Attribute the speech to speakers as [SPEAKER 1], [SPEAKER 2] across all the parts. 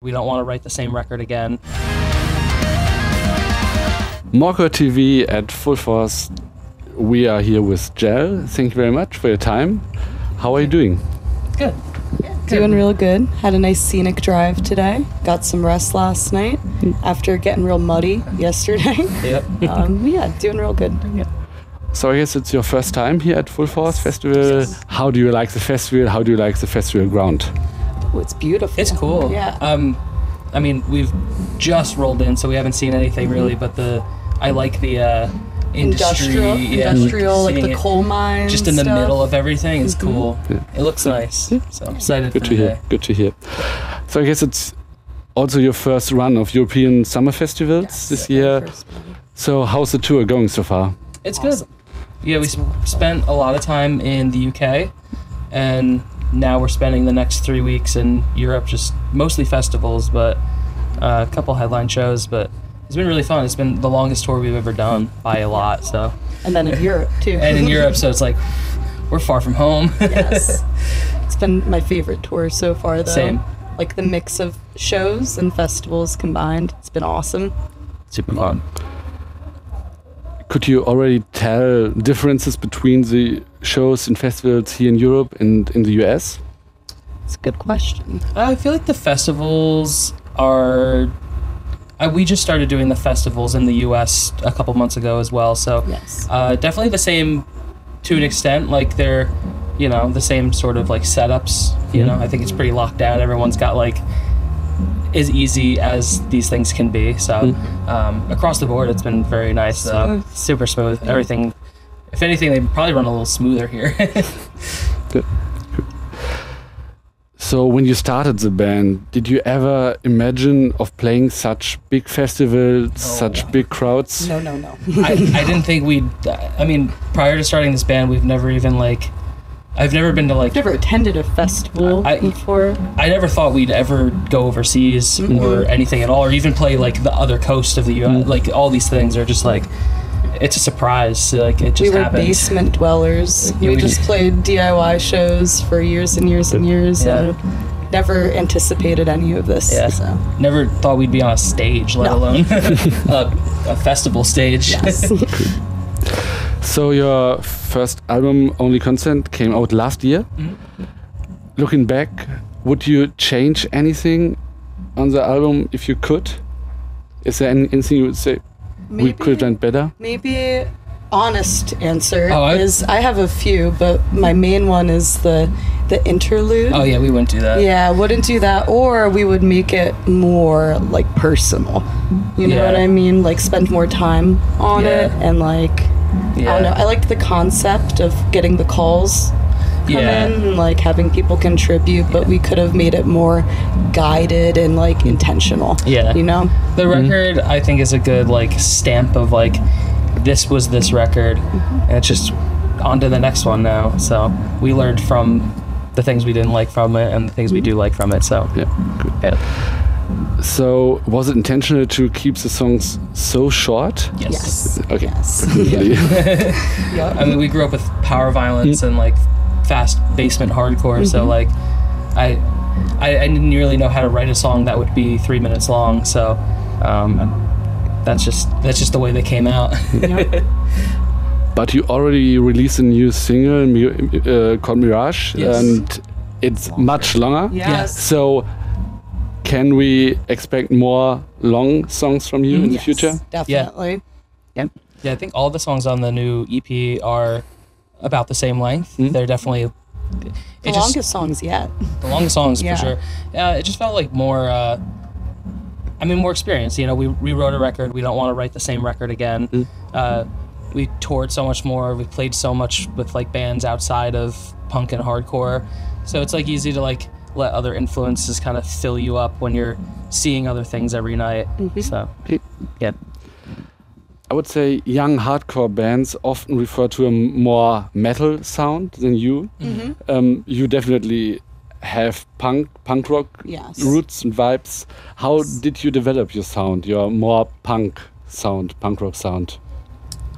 [SPEAKER 1] We don't want to write the same record again.
[SPEAKER 2] MoreCore.TV at full force. We are here with Jel. Thank you very much for your time. How are you doing?
[SPEAKER 1] Good.
[SPEAKER 3] Doing real good. Had a nice scenic drive today. Got some rest last night after getting real muddy yesterday.
[SPEAKER 1] Yep.
[SPEAKER 3] Yeah, doing real good.
[SPEAKER 1] Yep.
[SPEAKER 2] So I guess it's your first time here at Full Force Festival.
[SPEAKER 3] Yes.
[SPEAKER 2] How do you like the festival? How do you like the festival ground?
[SPEAKER 3] Oh, it's beautiful.
[SPEAKER 1] It's cool.
[SPEAKER 3] Yeah.
[SPEAKER 1] I mean, we've just rolled in, so we haven't seen anything really, but I like the industrial, like the coal mines. Just in the middle of everything is cool. Yeah. It looks nice. So I'm excited
[SPEAKER 2] Good
[SPEAKER 1] for
[SPEAKER 2] to hear.
[SPEAKER 1] today.
[SPEAKER 2] Good to hear. So I guess it's also your first run of European summer festivals this year. So how's the tour going so far?
[SPEAKER 1] It's good. Yeah, we spent a lot of time in the UK, and now we're spending the next 3 weeks in Europe, just mostly festivals, but a couple headline shows, but it's been really fun. It's been the longest tour we've ever done by a lot, so.
[SPEAKER 3] And then in Europe, too.
[SPEAKER 1] And in Europe, so it's like, we're far from home.
[SPEAKER 3] Yes. It's been my favorite tour so far, though.
[SPEAKER 1] Same.
[SPEAKER 3] Like the mix of shows and festivals combined. It's been awesome.
[SPEAKER 1] Super fun.
[SPEAKER 2] Could you already tell differences between the shows and festivals here in Europe and in the US?
[SPEAKER 3] It's a good question.
[SPEAKER 1] I feel like the festivals are... we just started doing the festivals in the US a couple months ago as well, so
[SPEAKER 3] yes.
[SPEAKER 1] Definitely the same to an extent. Like they're, the same sort of like setups. I think it's pretty locked down. Everyone's got like as easy as these things can be. So across the board, it's been very nice. Super smooth. Everything. If anything, they probably run a little smoother here.
[SPEAKER 2] Good. So when you started the band, did you ever imagine of playing such big festivals, such big crowds?
[SPEAKER 3] No.
[SPEAKER 1] I didn't think prior to starting this band, we've never even I've never been to
[SPEAKER 3] never attended a festival before.
[SPEAKER 1] I never thought we'd ever go overseas or anything at all, or even play like the other coast of the U.S. Like all these things are just like, it's a surprise. Like it just happened.
[SPEAKER 3] We were basement dwellers. We just played DIY shows for years and years and years, and never anticipated any of this.
[SPEAKER 1] Yeah.
[SPEAKER 3] So.
[SPEAKER 1] Never thought we'd be on a stage, let alone a festival stage.
[SPEAKER 3] Yes.
[SPEAKER 2] So your first album, Only Consent, came out last year. Looking back, would you change anything on the album if you could? Is there anything you would say we could have done better?
[SPEAKER 3] Maybe honest answer is I have a few, but my main one is the interlude.
[SPEAKER 1] Oh yeah, we wouldn't do that.
[SPEAKER 3] Yeah, wouldn't do that, or we would make it more like personal. You know what I mean? Like spend more time on it and like. I don't know. I like the concept of getting the calls come in and like having people contribute, but we could have made it more guided and like intentional.
[SPEAKER 1] Yeah. The record I think is a good like stamp of like this was this record and it's just on to the next one now. So we learned from the things we didn't like from it and the things we do like from it. So
[SPEAKER 2] good.
[SPEAKER 1] Yeah.
[SPEAKER 2] So, was it intentional to keep the songs so short?
[SPEAKER 3] Yes.
[SPEAKER 2] Okay.
[SPEAKER 3] Yes.
[SPEAKER 1] I mean, we grew up with power violence and like fast basement hardcore, so like I didn't really know how to write a song that would be 3 minutes long. So that's just the way they came out.
[SPEAKER 2] But you already released a new single called Mirage, and it's much longer.
[SPEAKER 3] Yes.
[SPEAKER 2] So. Can we expect more long songs from you in the future?
[SPEAKER 3] Definitely.
[SPEAKER 1] Yeah, I think all the songs on the new EP are about the same length. They're definitely
[SPEAKER 3] the longest songs yet.
[SPEAKER 1] The longest songs for sure. Yeah, it just felt like more. More experience. We wrote a record. We don't want to write the same record again. We toured so much more. We played so much with like bands outside of punk and hardcore. So it's like easy to like. Let other influences kind of fill you up when you're seeing other things every night. So, yeah.
[SPEAKER 2] I would say young hardcore bands often refer to a more metal sound than you. You definitely have punk rock roots and vibes. How did you develop your sound, your more punk rock sound?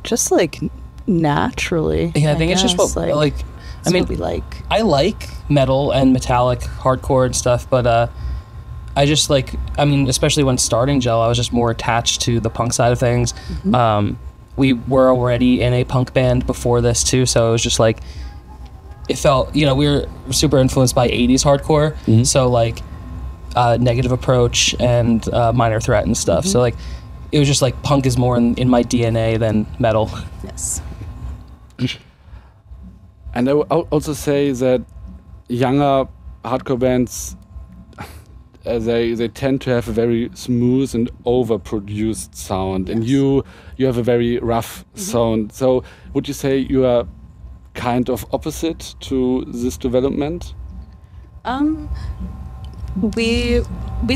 [SPEAKER 3] Just like naturally.
[SPEAKER 1] Yeah, I think it's just what like. I mean,
[SPEAKER 3] what we like.
[SPEAKER 1] I like metal and metallic hardcore and stuff, but I just like, I mean, especially when starting Gel, I was just more attached to the punk side of things. We were already in a punk band before this too, so it was just like, it felt, you know, we were super influenced by 80s hardcore, so like Negative Approach and Minor Threat and stuff. So like, it was just like punk is more in my DNA than metal.
[SPEAKER 3] Yes.
[SPEAKER 2] And I would also say that younger hardcore bands, they tend to have a very smooth and overproduced sound, and you have a very rough sound. So would you say you are kind of opposite to this development?
[SPEAKER 3] We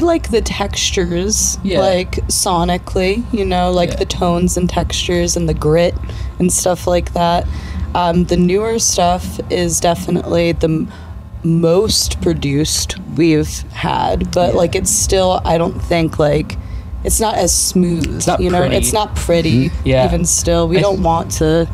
[SPEAKER 3] like the textures, like sonically, you know, like the tones and textures and the grit and stuff like that. The newer stuff is definitely the most produced we've had, but like it's still, I don't think, like it's not as smooth. It's not pretty. It's not pretty. Even still, we don't want to.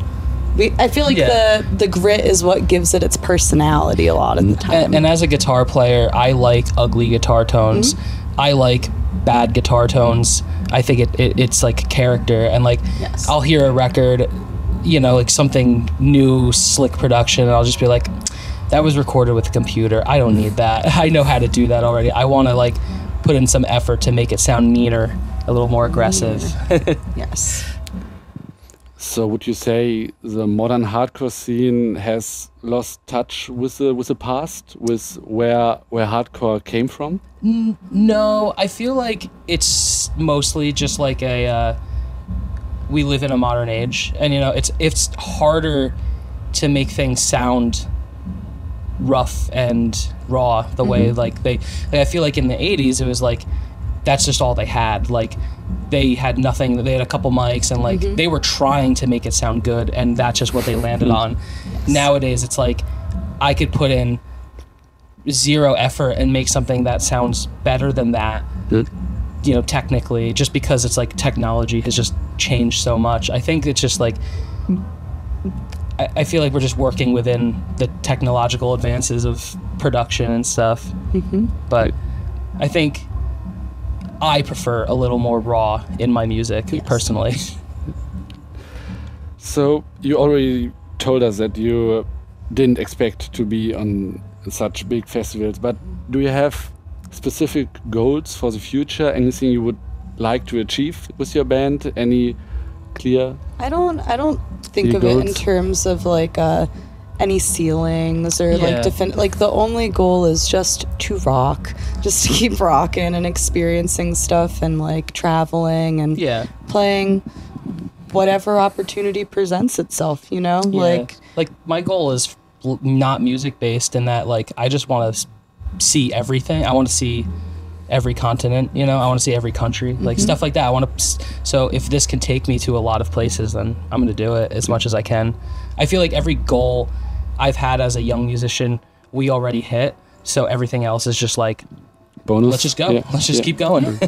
[SPEAKER 3] I feel like the grit is what gives it its personality a lot of the time.
[SPEAKER 1] And as a guitar player, I like ugly guitar tones. I like bad guitar tones. I think it's like character, and like I'll hear a record, you know, like something new, slick production, and I'll just be like, that was recorded with a computer. I don't need that. I know how to do that already. I want to like put in some effort to make it sound meaner, a little more aggressive.
[SPEAKER 3] Yes.
[SPEAKER 2] So would you say the modern hardcore scene has lost touch with the past, with where hardcore came from?
[SPEAKER 1] No, I feel like it's mostly just like we live in a modern age, and you know, it's harder to make things sound rough and raw the way like I feel like in the 80s it was like that's just all they had. Like they had nothing, they had a couple mics and like they were trying to make it sound good, and that's just what they landed on. Nowadays it's like I could put in zero effort and make something that sounds better than that, you know, technically, just because it's like technology has just changed so much. I think it's just like I feel like we're just working within the technological advances of production and stuff. But I think I prefer a little more raw in my music, personally.
[SPEAKER 2] So you already told us that you didn't expect to be on such big festivals, but do you have specific goals for the future? Anything you would like to achieve with your band? Any clear?
[SPEAKER 3] I don't think of it in terms of like any ceilings or like like the only goal is just to rock, just to keep rocking and experiencing stuff and like traveling and playing whatever opportunity presents itself, you know? Like
[SPEAKER 1] my goal is not music based in that like I just want to see everything. I want to see every continent, you know, I want to see every country, like stuff like that. I want to, so if this can take me to a lot of places, then I'm going to do it as much as I can. I feel like every goal I've had as a young musician, we already hit. So everything else is just like,
[SPEAKER 2] bonus.
[SPEAKER 1] Let's just go. Let's just keep going.